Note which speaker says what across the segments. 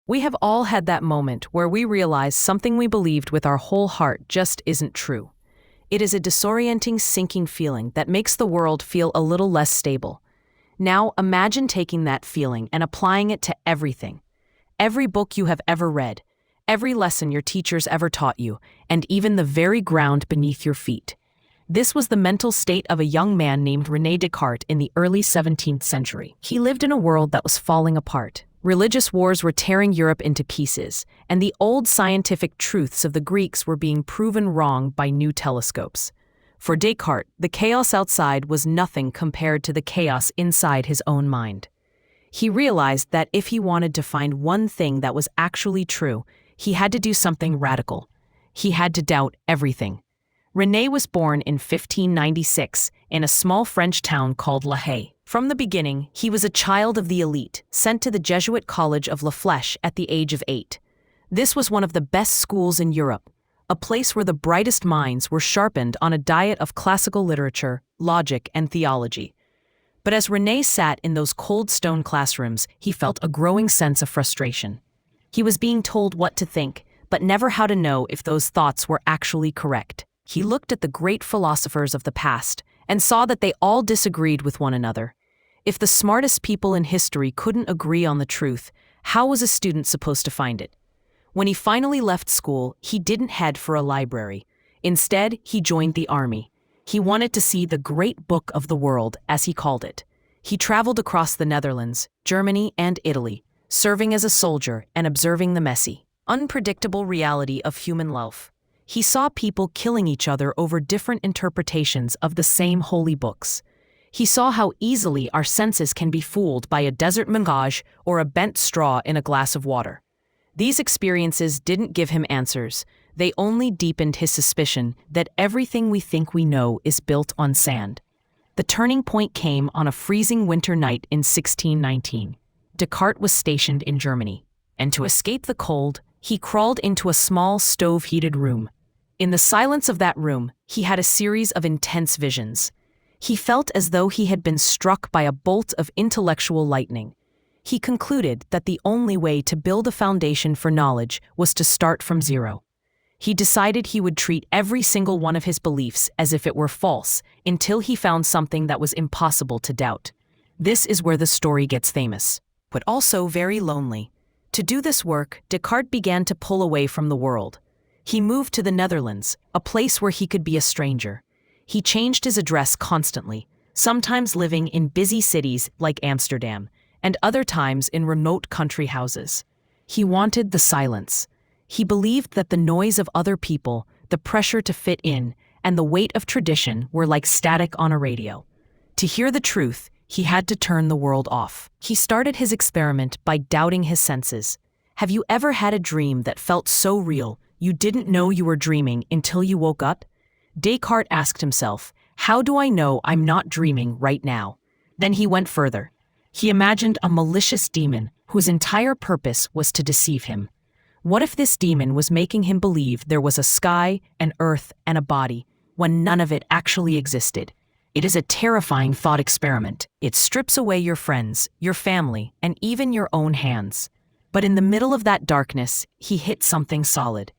Speaker 1: We have all had that moment where we realize something we believed with our whole heart just isn't true. It is a disorienting, sinking feeling that makes the world feel a little less stable. Now, imagine taking that feeling and applying it to everything. Every book you have ever read, every lesson your teachers ever taught you, and even the very ground beneath your feet. This was the mental state of a young man named René Descartes in the early 17th century. He lived in a world that was falling apart. Religious wars were tearing Europe into pieces, and the old scientific truths of the Greeks were being proven wrong by new telescopes. For Descartes, the chaos outside was nothing compared to the chaos inside his own mind. He realized that if he wanted to find one thing that was actually true, he had to do something radical. He had to doubt everything. René was born in 1596 in a small French town called La Haye. From the beginning, he was a child of the elite, sent to the Jesuit College of La Flèche at the age of 8. This was one of the best schools in Europe, a place where the brightest minds were sharpened on a diet of classical literature, logic, and theology. But as René sat in those cold stone classrooms, he felt a growing sense of frustration. He was being told what to think, but never how to know if those thoughts were actually correct. He looked at the great philosophers of the past and saw that they all disagreed with one another. If the smartest people in history couldn't agree on the truth, how was a student supposed to find it? When he finally left school, he didn't head for a library. Instead, he joined the army. He wanted to see the great book of the world, as he called it. He traveled across the Netherlands, Germany, and Italy, serving as a soldier and observing the messy, unpredictable reality of human life. He saw people killing each other over different interpretations of the same holy books. He saw how easily our senses can be fooled by a desert mirage or a bent straw in a glass of water. These experiences didn't give him answers. They only deepened his suspicion that everything we think we know is built on sand. The turning point came on a freezing winter night in 1619. Descartes was stationed in Germany, and to escape the cold, he crawled into a small stove-heated room. In the silence of that room, he had a series of intense visions. He felt as though he had been struck by a bolt of intellectual lightning. He concluded that the only way to build a foundation for knowledge was to start from zero. He decided he would treat every single one of his beliefs as if it were false until he found something that was impossible to doubt. This is where the story gets famous, but also very lonely. To do this work, Descartes began to pull away from the world. He moved to the Netherlands, a place where he could be a stranger. He changed his address constantly, sometimes living in busy cities like Amsterdam, and other times in remote country houses. He wanted the silence. He believed that the noise of other people, the pressure to fit in, and the weight of tradition were like static on a radio. To hear the truth, he had to turn the world off. He started his experiment by doubting his senses. Have you ever had a dream that felt so real you didn't know you were dreaming until you woke up? Descartes asked himself, how do I know I'm not dreaming right now? Then he went further. He imagined a malicious demon whose entire purpose was to deceive him. What if this demon was making him believe there was a sky, an earth, and a body, when none of it actually existed? It is a terrifying thought experiment. It strips away your friends, your family, and even your own hands. But in the middle of that darkness, he hit something solid.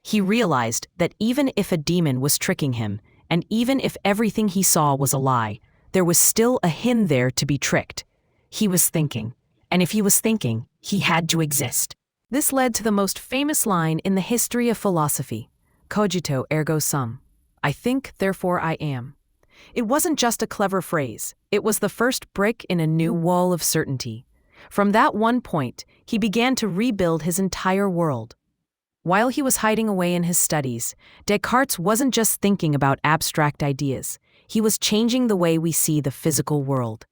Speaker 1: He realized that even if a demon was tricking him, and even if everything he saw was a lie, there was still a him there to be tricked. He was thinking, and if he was thinking, he had to exist. This led to the most famous line in the history of philosophy, cogito ergo sum. I think, therefore I am. It wasn't just a clever phrase, it was the first brick in a new wall of certainty. From that one point, he began to rebuild his entire world. While he was hiding away in his studies, Descartes wasn't just thinking about abstract ideas. He was changing the way we see the physical world.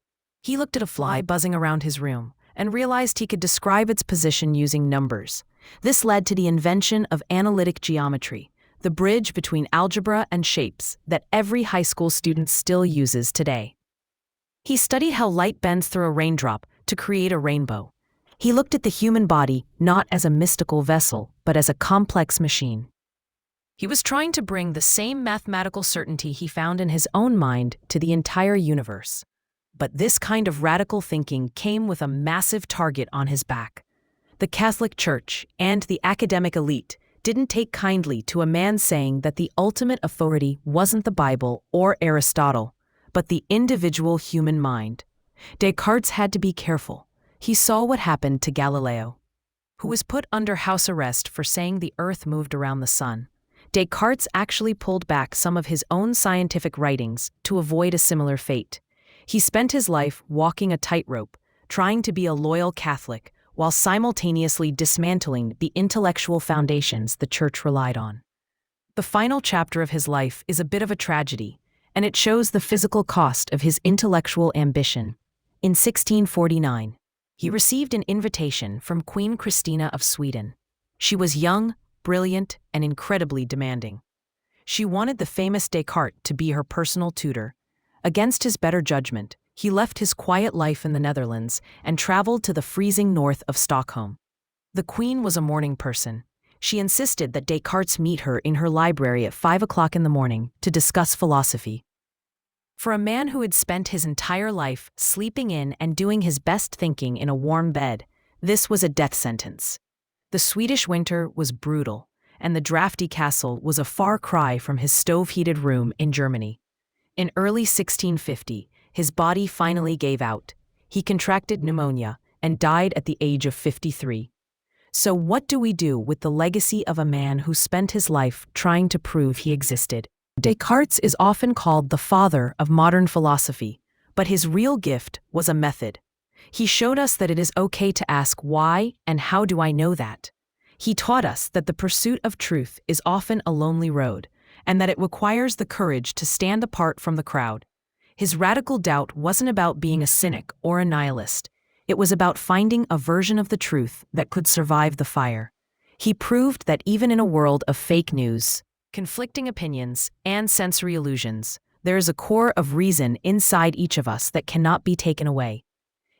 Speaker 1: He looked at a fly buzzing around his room and realized he could describe its position using numbers. This led to the invention of analytic geometry, the bridge between algebra and shapes that every high school student still uses today. He studied how light bends through a raindrop to create a rainbow. He looked at the human body not as a mystical vessel, but as a complex machine. He was trying to bring the same mathematical certainty he found in his own mind to the entire universe. But this kind of radical thinking came with a massive target on his back. The Catholic Church and the academic elite didn't take kindly to a man saying that the ultimate authority wasn't the Bible or Aristotle, but the individual human mind. Descartes had to be careful. He saw what happened to Galileo, who was put under house arrest for saying the Earth moved around the sun. Descartes actually pulled back some of his own scientific writings to avoid a similar fate. He spent his life walking a tightrope, trying to be a loyal Catholic, while simultaneously dismantling the intellectual foundations the Church relied on. The final chapter of his life is a bit of a tragedy, and it shows the physical cost of his intellectual ambition. In 1649, he received an invitation from Queen Christina of Sweden. She was young, brilliant, and incredibly demanding. She wanted the famous Descartes to be her personal tutor. Against his better judgment, he left his quiet life in the Netherlands and traveled to the freezing north of Stockholm. The Queen was a morning person. She insisted that Descartes meet her in her library at 5 o'clock in the morning to discuss philosophy. For a man who had spent his entire life sleeping in and doing his best thinking in a warm bed, this was a death sentence. The Swedish winter was brutal, and the drafty castle was a far cry from his stove-heated room in Germany. In early 1650, his body finally gave out. He contracted pneumonia and died at the age of 53. So what do we do with the legacy of a man who spent his life trying to prove he existed? Descartes is often called the father of modern philosophy, but his real gift was a method. He showed us that it is okay to ask why and how do I know that. He taught us that the pursuit of truth is often a lonely road, and that it requires the courage to stand apart from the crowd. His radical doubt wasn't about being a cynic or a nihilist. It was about finding a version of the truth that could survive the fire. He proved that even in a world of fake news, conflicting opinions, and sensory illusions, there is a core of reason inside each of us that cannot be taken away.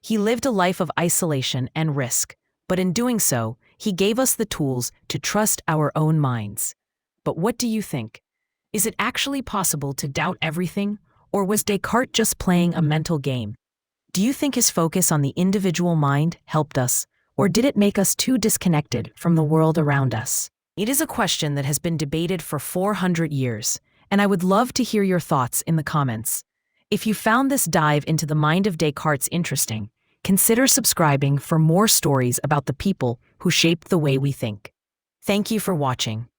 Speaker 1: He lived a life of isolation and risk, but in doing so, he gave us the tools to trust our own minds. But what do you think? Is it actually possible to doubt everything? Or was Descartes just playing a mental game? Do you think his focus on the individual mind helped us, or did it make us too disconnected from the world around us? It is a question that has been debated for 400 years, and I would love to hear your thoughts in the comments. If you found this dive into the mind of Descartes interesting, consider subscribing for more stories about the people who shaped the way we think. Thank you for watching.